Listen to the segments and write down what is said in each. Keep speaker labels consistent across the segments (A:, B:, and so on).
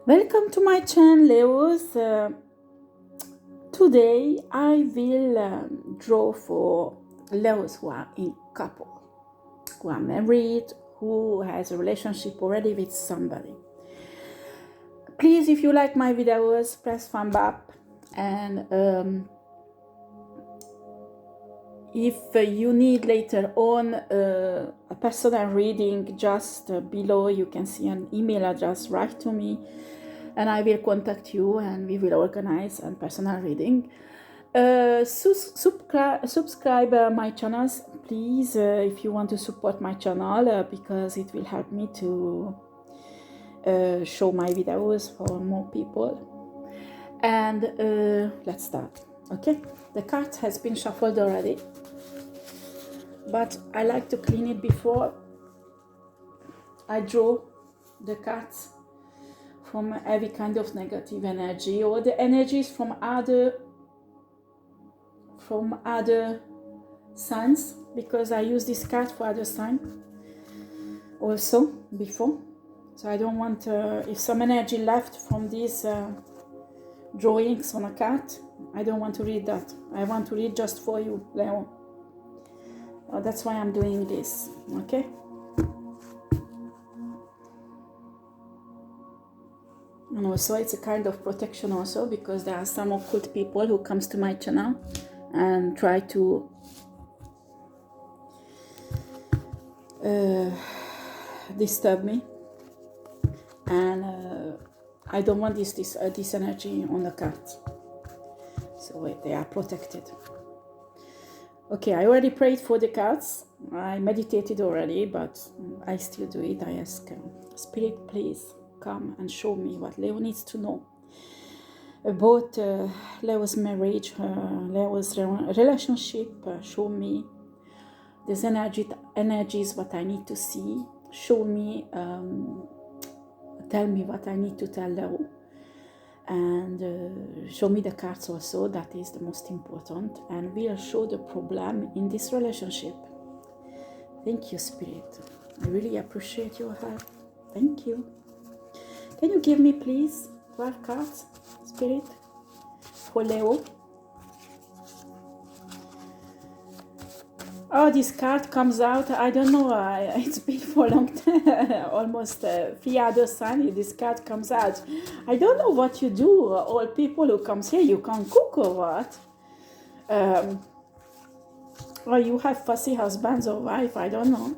A: Welcome to my channel, Leos. Today I will draw for Leos who are in couple, who are married, who has a relationship already with somebody. Please, if you like my videos, press thumb up, and if you need later on a personal reading, just below you can see an email address. Write to me and I will contact you and we will organize a personal reading. Subscribe my channels, please, if you want to support my channel, because it will help me to show my videos for more people. And let's start. Okay, the card has been shuffled already, but I like to clean it before I draw the cards from every kind of negative energy or the energies from other signs, because I use this card for other signs also before. So I don't want, if some energy left from these drawings on a card, I don't want to read that. I want to read just for you, Leo. That's why I'm doing this, okay? And also it's a kind of protection also, because there are some occult people who comes to my channel and try to disturb me, and I don't want this energy on the cards, so they are protected. Okay, I already prayed for the cards. I meditated already, but I still do it. I ask Spirit, please come and show me what Leo needs to know about Leo's marriage, Leo's relationship. Show me these energies, what I need to see. Show me, tell me what I need to tell Leo, and show me the cards also. That is the most important, and we'll show the problem in this relationship. Thank you, Spirit. I really appreciate your help. Thank you. Can you give me, please, 12 cards, Spirit, for Leo? Oh, this card comes out, I don't know, it's been for a long time, almost 3 other signs, this card comes out. I don't know what you do, all people who comes here, you can't cook or what? Or you have fussy husbands or wife, I don't know.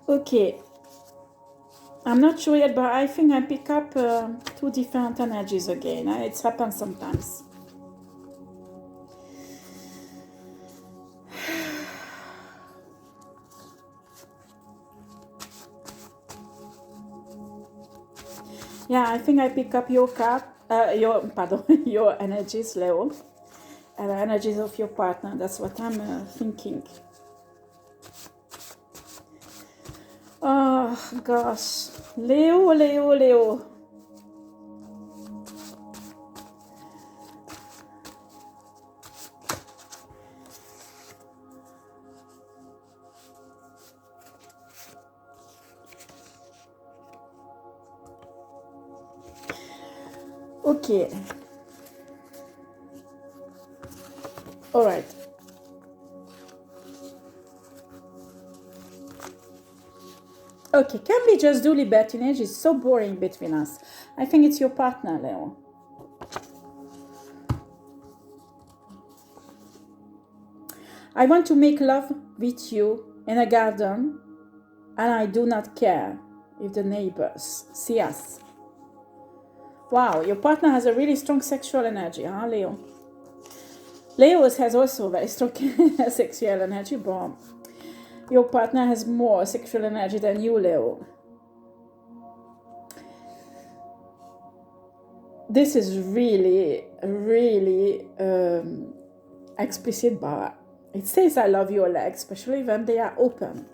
A: Okay, I'm not sure yet, but I think I pick up 2 different energies again. It's happened sometimes. Yeah, I think I pick up your card, your energies, Leo, and the energies of your partner. That's what I'm thinking. Oh gosh, Leo. Okay. All right. Okay, can we just do libertinage? It's so boring between us. I think it's your partner, Leo. I want to make love with you in a garden, and I do not care if the neighbors see us. Wow, your partner has a really strong sexual energy, huh, Leo? Leo's has also very strong sexual energy, but your partner has more sexual energy than you, Leo. This is really, really explicit, but it says I love your legs, especially when they are open.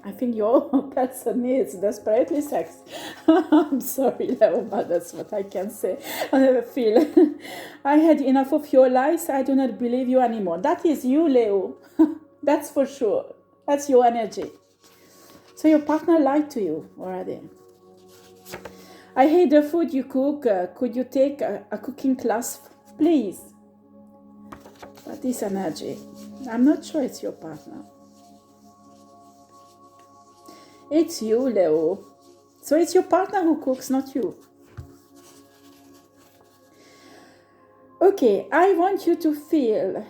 A: I think your person needs desperately sex. I'm sorry, Leo, but that's what I can say. I feel I had enough of your lies. I do not believe you anymore. That is you, Leo. That's for sure. That's your energy. So your partner lied to you already. I hate the food you cook. Could you take a cooking class, please? But this energy, I'm not sure it's your partner. It's you, Leo. So it's your partner who cooks, not you. Okay, I want you to feel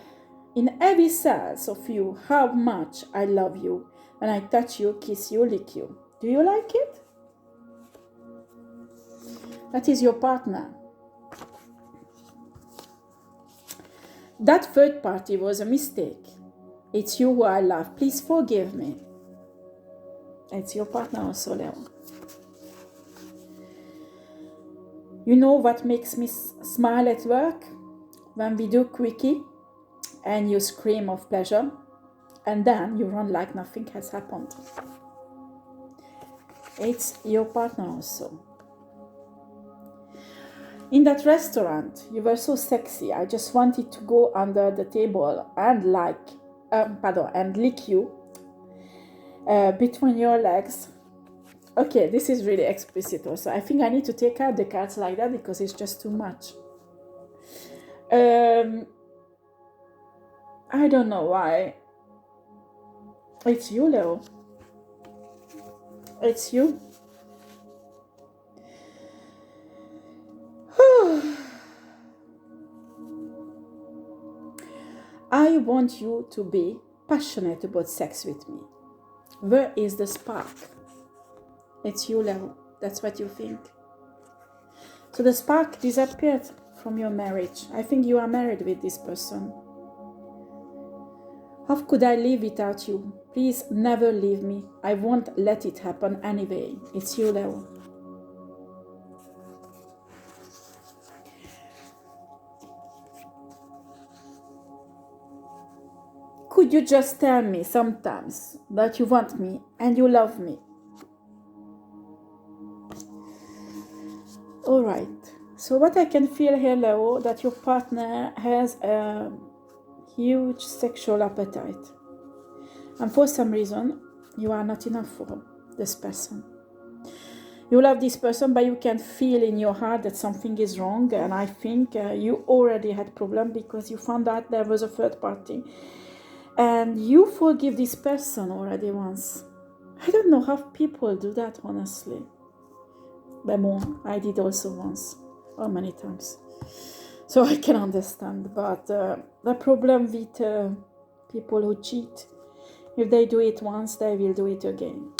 A: in every cells of you how much I love you when I touch you, kiss you, lick you. Do you like it? That is your partner. That third party was a mistake. It's you who I love. Please forgive me. It's your partner also, Leo. You know what makes me smile at work? When we do quickie and you scream of pleasure and then you run like nothing has happened. It's your partner also. In that restaurant, you were so sexy. I just wanted to go under the table and lick you between your legs. Okay, this is really explicit also. I think I need to take out the cards like that because it's just too much. I don't know why. It's you, Leo. It's you. I want you to be passionate about sex with me. Where is the spark? It's you, Leo. That's what you think. So the spark disappeared from your marriage. I think you are married with this person. How could I live without you? Please never leave me. I won't let it happen anyway. It's you, Leo. Could you just tell me sometimes that you want me and you love me? All right. So what I can feel here, Leo, that your partner has a huge sexual appetite. And for some reason, you are not enough for this person. You love this person, but you can feel in your heart that something is wrong. And I think you already had problem because you found out there was a third party. And you forgive this person already once. I don't know how people do that, honestly. But more, I did also once, or many times. So I can understand. But the problem with people who cheat, if they do it once, they will do it again.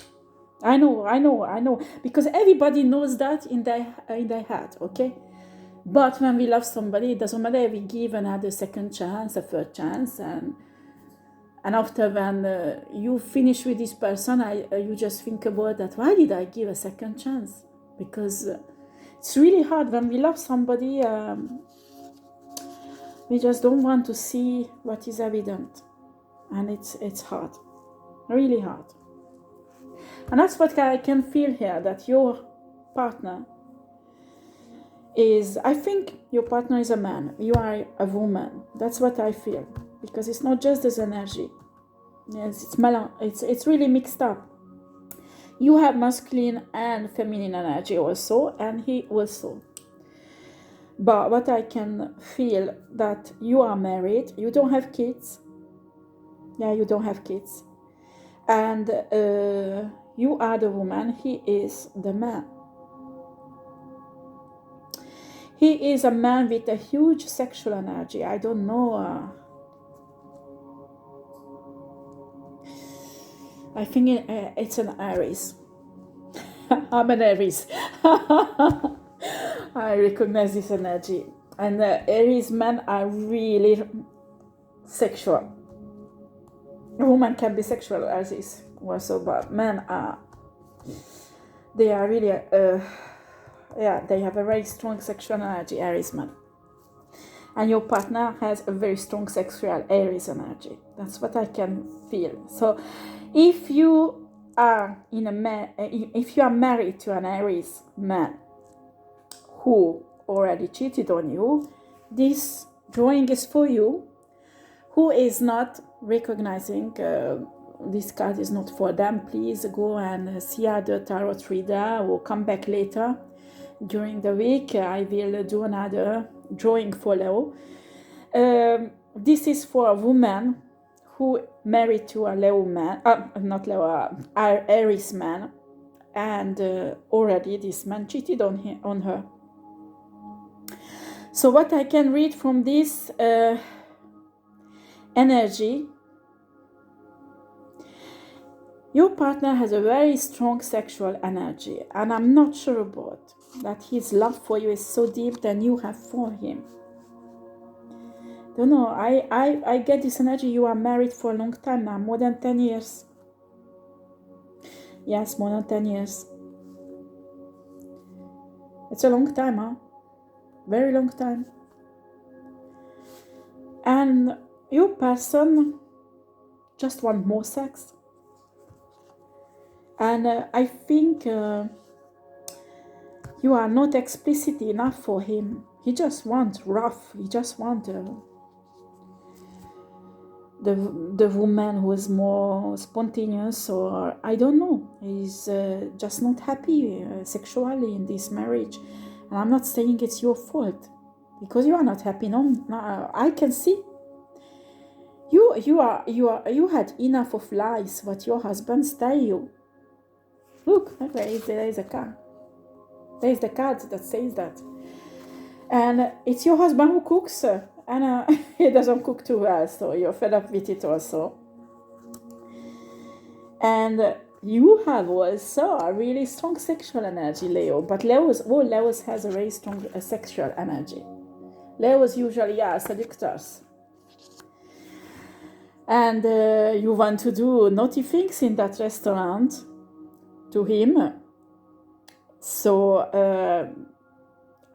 A: I know. Because everybody knows that in their heart, okay? But when we love somebody, it doesn't matter if we give another second chance, a third chance, and after when you finish with this person, you just think about that. Why did I give a second chance? Because it's really hard when we love somebody. We just don't want to see what is evident, and it's hard, really hard. And that's what I can feel here, that your partner is. I think your partner is a man. You are a woman. That's what I feel. Because it's not just this energy. Yes, it's really mixed up. You have masculine and feminine energy also, and he also. But what I can feel that you are married, you don't have kids. Yeah, you don't have kids. And you are the woman, he is the man. He is a man with a huge sexual energy. I don't know. I think it's an Aries. I'm an Aries. I recognize this energy. And Aries men are really sexual. A woman can be sexual as is also, but men are. They are really, they have a very strong sexual energy, Aries man. And your partner has a very strong sexual Aries energy. That's what I can feel. So, if you are if you are married to an Aries man who already cheated on you, this drawing is for you, who is not recognizing this card is not for them, please go and see other tarot reader or come back later during the week. I will do another drawing for Leo. This is for a woman who married to a Leo man, not Leo, Aries man, and already this man cheated on her. So what I can read from this energy, your partner has a very strong sexual energy, and I'm not sure about that his love for you is so deep than you have for him. Don't know, I get this energy. You are married for a long time now, more than 10 years. Yes, more than 10 years. It's a long time, huh? Very long time. And your person just want more sex. And I think you are not explicit enough for him. He just wants rough. He just wants the woman who is more spontaneous, or I don't know. He's just not happy sexually in this marriage. And I'm not saying it's your fault, because you are not happy. No, I can see. You had enough of lies what your husbands tell you. Look, there is a card. There is the card that says that. And it's your husband who cooks, and he doesn't cook too well, so you're fed up with it also. And you have also a really strong sexual energy, Leo. But Leos has a very strong sexual energy. Leos usually are seductors. And you want to do naughty things in that restaurant to him. So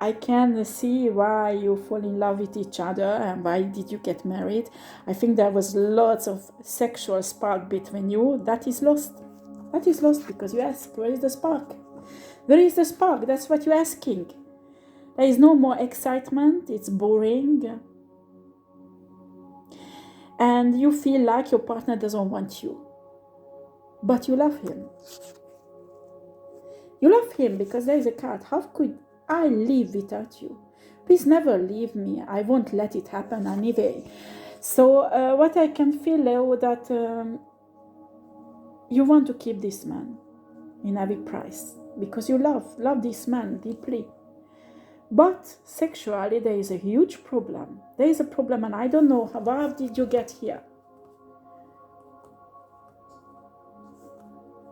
A: I can see why you fall in love with each other and why did you get married. I think there was lots of sexual spark between you. That is lost. That is lost because you ask, where is the spark? Where is the spark? That's what you're asking. There is no more excitement. It's boring. And you feel like your partner doesn't want you. But you love him. You love him because there is a card. How could I live without you? Please never leave me. I won't let it happen anyway. So what I can feel, Leo, that you want to keep this man in every price because you love this man deeply. But sexually, there is a huge problem. There is a problem, and I don't know how did you get here.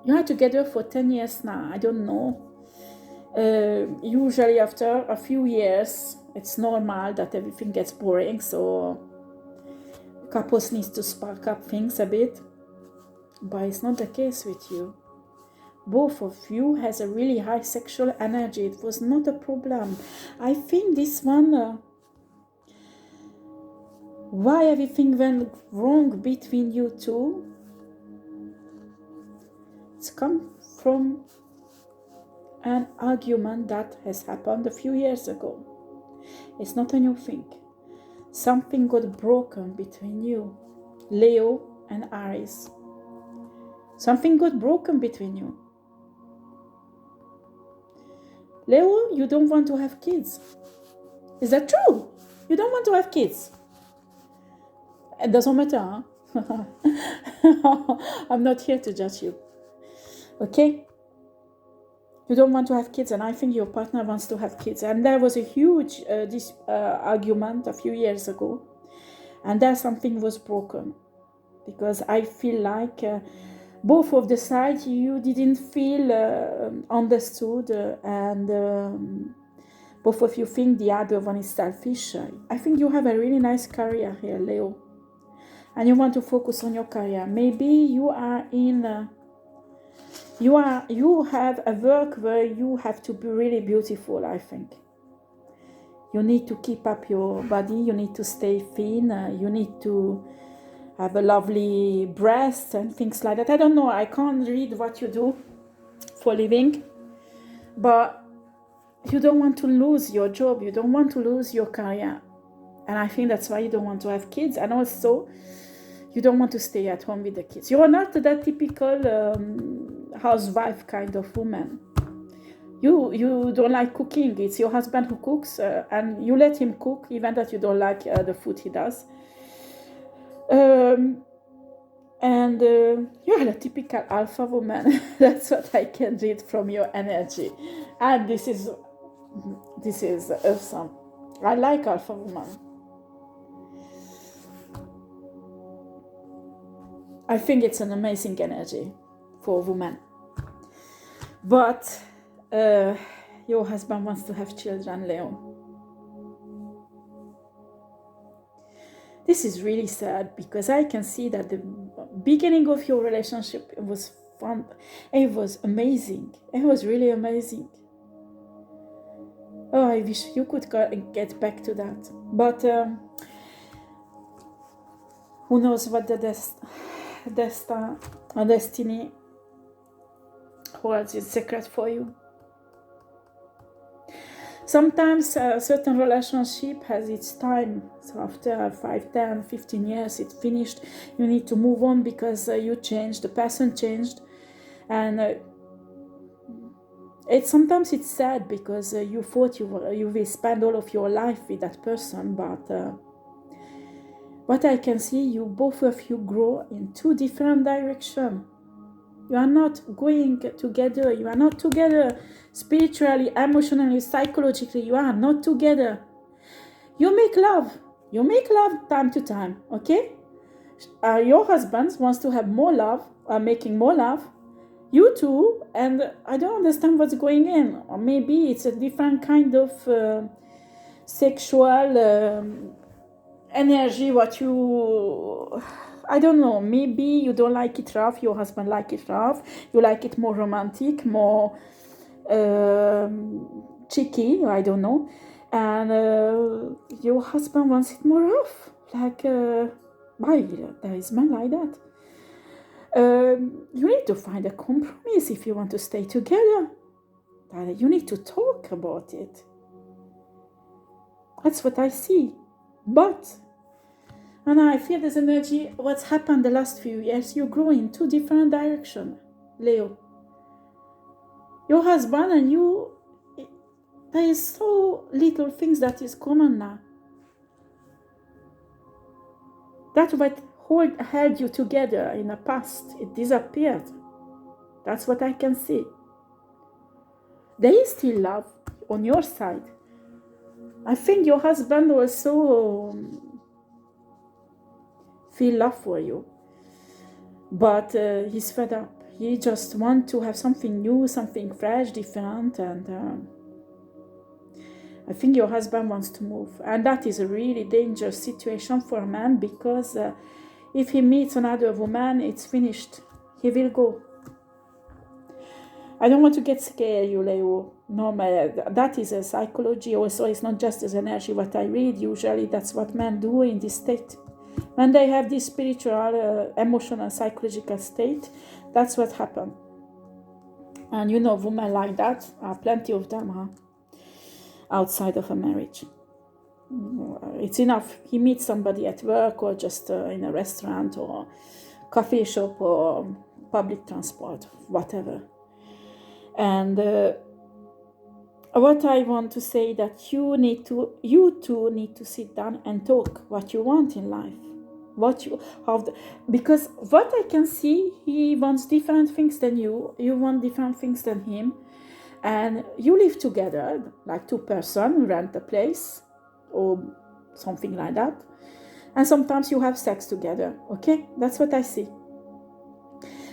A: You are together for 10 years now. I don't know. Usually after a few years, it's normal that everything gets boring. So couples need to spark up things a bit. But it's not the case with you. Both of you has a really high sexual energy. It was not a problem. I think this one, why everything went wrong between you two, it's come from an argument that has happened a few years ago. It's not a new thing. Something got broken between you, Leo and Aries. Something got broken between you. Leo, you don't want to have kids. Is that true? You don't want to have kids. It doesn't matter, huh? I'm not here to judge you. Okay? You don't want to have kids, and I think your partner wants to have kids. And there was a huge argument a few years ago, and there something was broken. Because I feel like both of the sides, you didn't feel understood, and both of you think the other one is selfish. I think you have a really nice career here, Leo, and you want to focus on your career. Maybe you are in you have a work where you have to be really beautiful. I think you need to keep up your body, you need to stay thin, you need to have a lovely breast and things like that. I don't know, I can't read what you do for a living, but you don't want to lose your job, you don't want to lose your career, and I think that's why you don't want to have kids. And also You don't want to stay at home with the kids. You are not that typical housewife kind of woman. You don't like cooking. It's your husband who cooks, and you let him cook, even that you don't like the food he does. And you are a typical alpha woman. That's what I can read from your energy, and this is awesome. I like alpha woman. I think it's an amazing energy for a woman. But your husband wants to have children, Leo. This is really sad because I can see that the beginning of your relationship was fun. It was amazing. It was really amazing. Oh, I wish you could get back to that. But who knows what the destiny holds in secret for you. Sometimes a certain relationship has its time. So after 5, 10, 15 years, it's finished. You need to move on because you changed, the person changed. And sometimes it's sad because you thought you will spend all of your life with that person. But what I can see, both of you grow in 2 different directions. You are not going together. You are not together spiritually, emotionally, psychologically. You are not together. You make love. You make love time to time, okay? Your husband wants to have more love, making more love. You too, and I don't understand what's going on. Or maybe it's a different kind of sexual energy, what you... I don't know, maybe you don't like it rough, your husband like it rough, you like it more romantic, more cheeky, I don't know, and your husband wants it more rough, like, why, there is men like that. You need to find a compromise if you want to stay together. You need to talk about it. That's what I see. But... and I feel this energy, what's happened the last few years, you grow in 2 different directions, Leo. Your husband and you, there is so little things that is common now. That what held you together in the past, it disappeared. That's what I can see. There is still love on your side. I think your husband also... feel love for you, but he's fed up. He just wants to have something new, something fresh, different, and I think your husband wants to move, and that is a really dangerous situation for a man, because if he meets another woman, it's finished. He will go. I don't want to get scared, you, Leo. No, that is a psychology also. It's not just as energy what I read. Usually that's what men do in this state. When they have this spiritual, emotional, psychological state, that's what happens. And you know, women like that, are plenty of them, outside of a marriage. It's enough. He meets somebody at work, or just in a restaurant, or coffee shop, or public transport, whatever. And what I want to say, that you two need to sit down and talk what you want in life. Because what I can see, he wants different things than you. You want different things than him. And you live together, like 2 persons, rent a place, or something like that. And sometimes you have sex together, okay? That's what I see.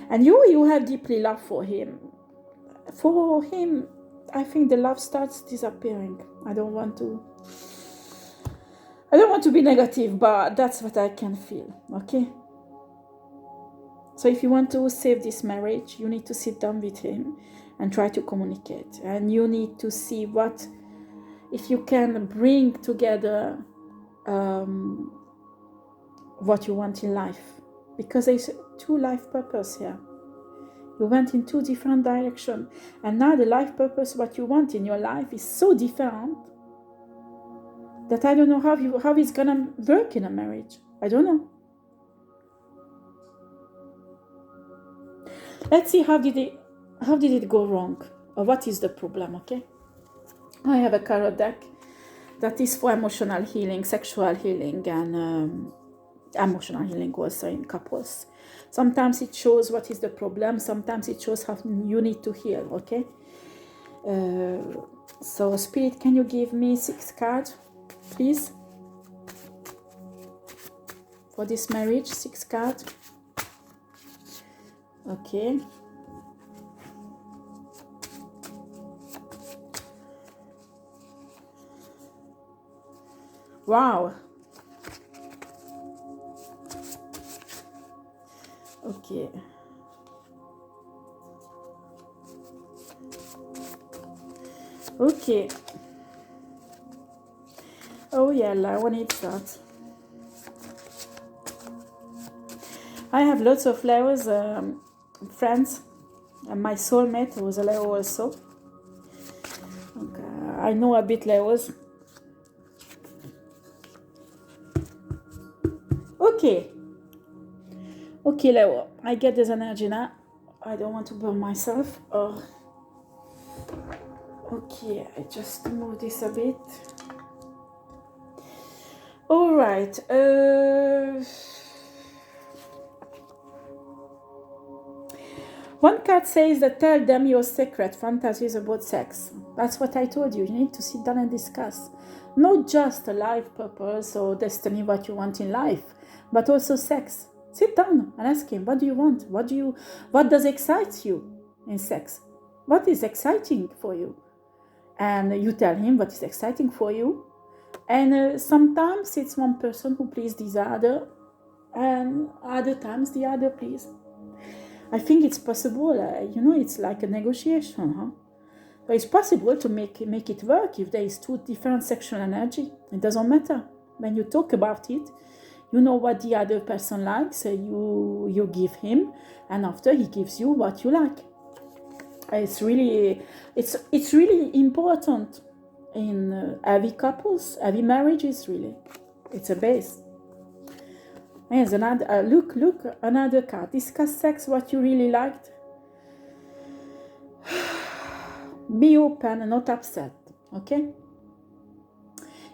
A: And you have deeply love for him. For him, I think the love starts disappearing. I don't want to be negative, but that's what I can feel, okay? So if you want to save this marriage, you need to sit down with him and try to communicate. And you need to see if you can bring together what you want in life. Because there's 2 life purpose here. You went in 2 different directions. And now the life purpose, what you want in your life, is so different that I don't know how it's going to work in a marriage. I don't know. Let's see how did it go wrong, or what is the problem, okay? I have a tarot deck that is for emotional healing, sexual healing, and emotional healing also in couples. Sometimes it shows what is the problem, sometimes it shows how you need to heal, okay? So Spirit, can you give me 6 cards, please? For this marriage, 6 cards. Okay. Wow. Okay. Okay. Oh yeah, I wanted that. I have lots of Leos, friends, and my soulmate was a Leo also. Okay. I know a bit Leos. Okay. Okay, Leo, I get this energy now. I don't want to burn myself. Oh. Okay, I just move this a bit. All right. One card says that tell them your secret fantasies about sex. That's what I told you. You need to sit down and discuss. Not just a life purpose or destiny, what you want in life, but also sex. Sit down and ask him, what do you want? What does excite you in sex? What is exciting for you? And you tell him what is exciting for you. And sometimes it's one person who pleases the other, and other times the other please. I think it's possible, it's like a negotiation, huh? But it's possible to make it work if there is 2 different sexual energy. It doesn't matter. When you talk about it, you know what the other person likes, you give him, and after he gives you what you like. It's really important in every couples, every marriages, really. It's a base. Yes, another look, another card. Discuss sex, what you really liked. Be open and not upset, okay?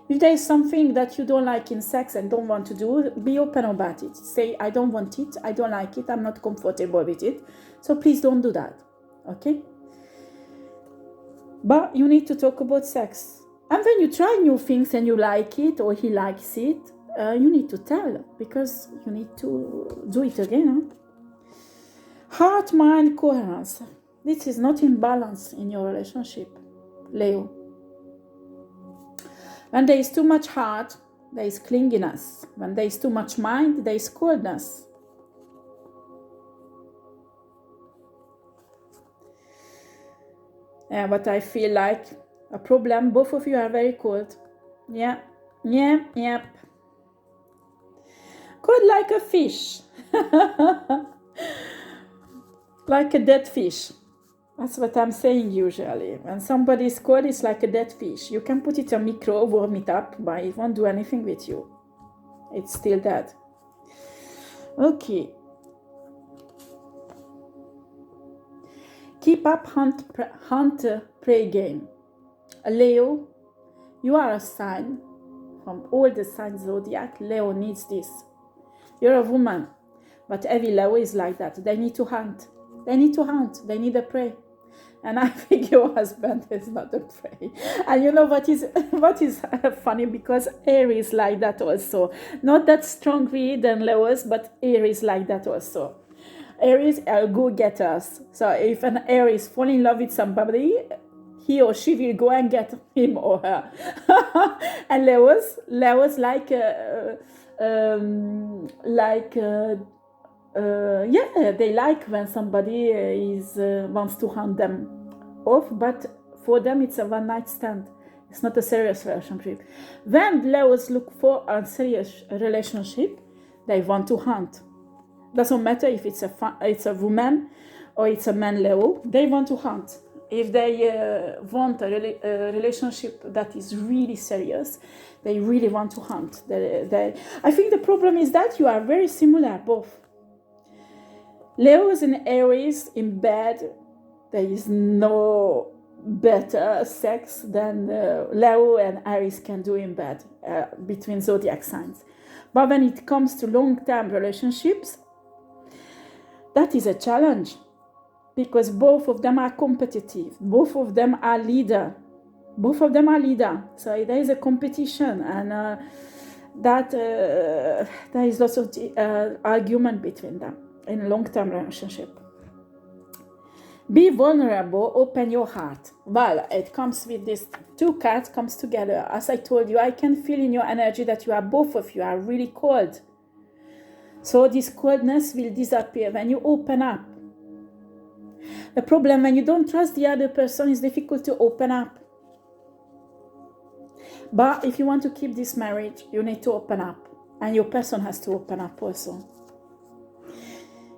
A: If there is something that you don't like in sex and don't want to do, be open about it. Say, I don't want it, I don't like it, I'm not comfortable with it, so please don't do that, okay? But you need to talk about sex. And when you try new things and you like it or he likes it, you need to tell, because you need to do it again. Huh? Heart-mind coherence. This is not in balance in your relationship, Leo. When there is too much heart, there is clinginess. When there is too much mind, there is coldness. Yeah, but I feel like a problem. Both of you are very cold. Yeah. Cold like a fish. Like a dead fish. That's what I'm saying usually. When somebody is cold, it's like a dead fish. You can put it in a micro, warm it up, but it won't do anything with you. It's still dead. Okay. Keep up hunt-prey game. Leo, you are a sign from all the signs zodiac. Leo needs this. You're a woman, but every Leo is like that. They need to hunt. They need a prey. And I think your husband is not a prey. And you know what is funny, because Aries like that also. Not that strongly than Leos, but Aries like that also. Aries are go-getters. So if an Aries fall in love with somebody, he or she will go and get him or her. And Leos they like when somebody wants to hunt them off, but for them it's a one-night stand. It's not a serious relationship. When Leos look for a serious relationship, they want to hunt. Doesn't matter if it's a woman or it's a man Leo, they want to hunt. If they want a relationship that is really serious, they really want to hunt. I think the problem is that you are very similar, both. Leo's in Aries in bed. There is no better sex than Leo and Aries can do in bed between zodiac signs. But when it comes to long-term relationships, that is a challenge because both of them are competitive. Both of them are leader. So there is a competition, and there is lots of argument between them in a long-term relationship. Be vulnerable, open your heart. Well, it comes with this, two cards comes together. As I told you, I can feel in your energy that you are, both of you are really cold. So this coldness will disappear when you open up. The problem when you don't trust the other person is difficult to open up. But if you want to keep this marriage, you need to open up. And your person has to open up also.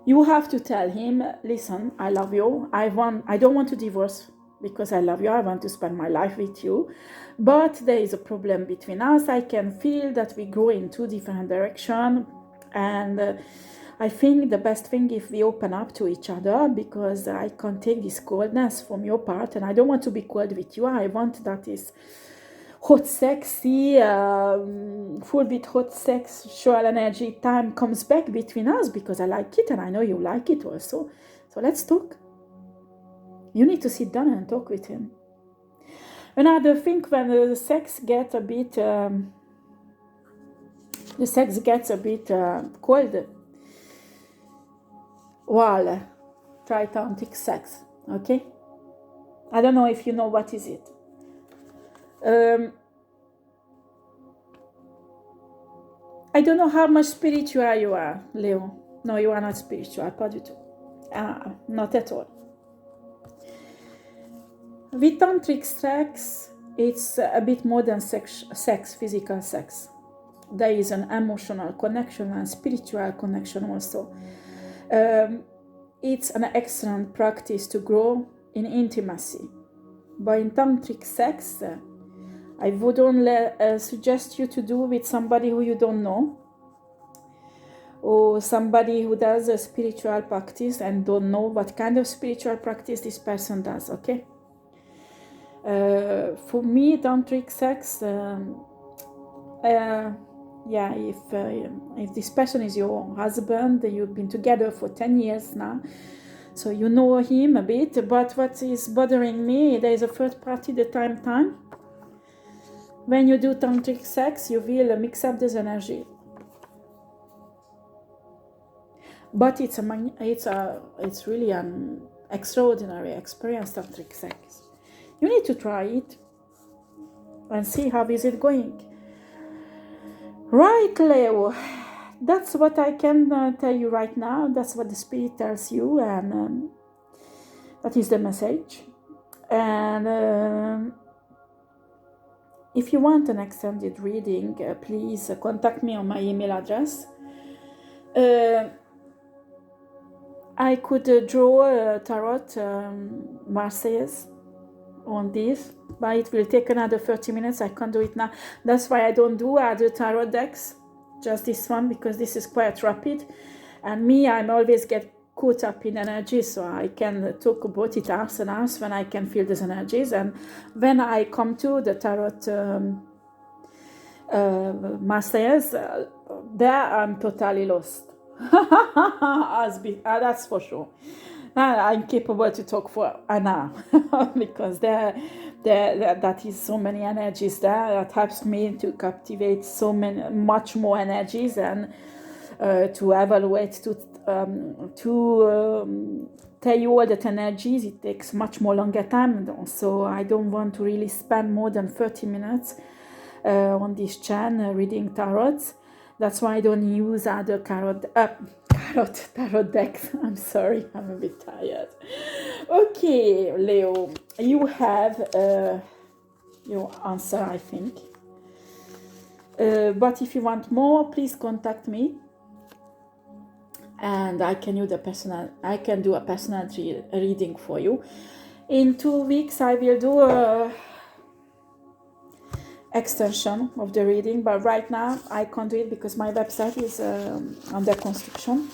A: You have to tell him, listen, I love you. I don't want to divorce because I love you. I want to spend my life with you. But there is a problem between us. I can feel that we go in two different directions. And I think the best thing if we open up to each other, because I can't take this coldness from your part. And I don't want to be cold with you. I want that is hot, sexy, full with hot sexual energy time comes back between us because I like it and I know you like it also. So let's talk. You need to sit down and talk with him. Another thing, when the sex gets a bit, cold, well, try tantric sex, okay? I don't know if you know what is it. I don't know how much spiritual you are, Leo. No, you are not spiritual, pas du tout. Not at all. With tantric sex, it's a bit more than sex, physical sex. There is an emotional connection and spiritual connection also. It's an excellent practice to grow in intimacy. But in tantric sex, I would only suggest you to do with somebody who you don't know, or somebody who does a spiritual practice and don't know what kind of spiritual practice this person does, okay? For me, tantric sex, if this person is your husband, you've been together for 10 years now, so you know him a bit, but what is bothering me, there is a third party the time. When you do tantric sex, you will mix up this energy. But it's really an extraordinary experience, tantric sex. You need to try it and see how is it going. Right, Leo. That's what I can tell you right now. That's what the spirit tells you, and that is the message. And if you want an extended reading, please contact me on my email address. I could draw a tarot Marseillaise on this, but it will take another 30 minutes. I can't do it now. That's why I don't do other tarot decks, just this one, because this is quite rapid. And me, I'm always get caught up in energy, so I can talk about it hours and hours when I can feel these energies. And when I come to the tarot Marseillaise, there I'm totally lost. That's for sure. I'm capable to talk for an hour because that is so many energies there that helps me to captivate much more energies, and to evaluate, to tell you all that energies, it takes much more longer time. So I don't want to really spend more than 30 minutes on this channel reading tarots. That's why I don't use other tarot decks. I'm sorry, I'm a bit tired. Okay, Leo, you have your answer, I think. But if you want more, please contact me, and I can do a personal reading for you. In 2 weeks, I will do a extension of the reading, but right now I can't do it because my website is under construction.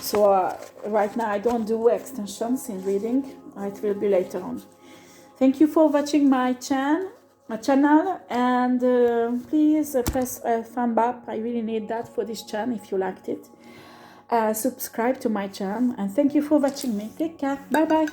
A: So right now I don't do extensions in reading. It will be later on. Thank you for watching my channel, and please press a thumb up. I really need that for this channel if you liked it. Subscribe to my channel, and thank you for watching me. Take care. Bye bye.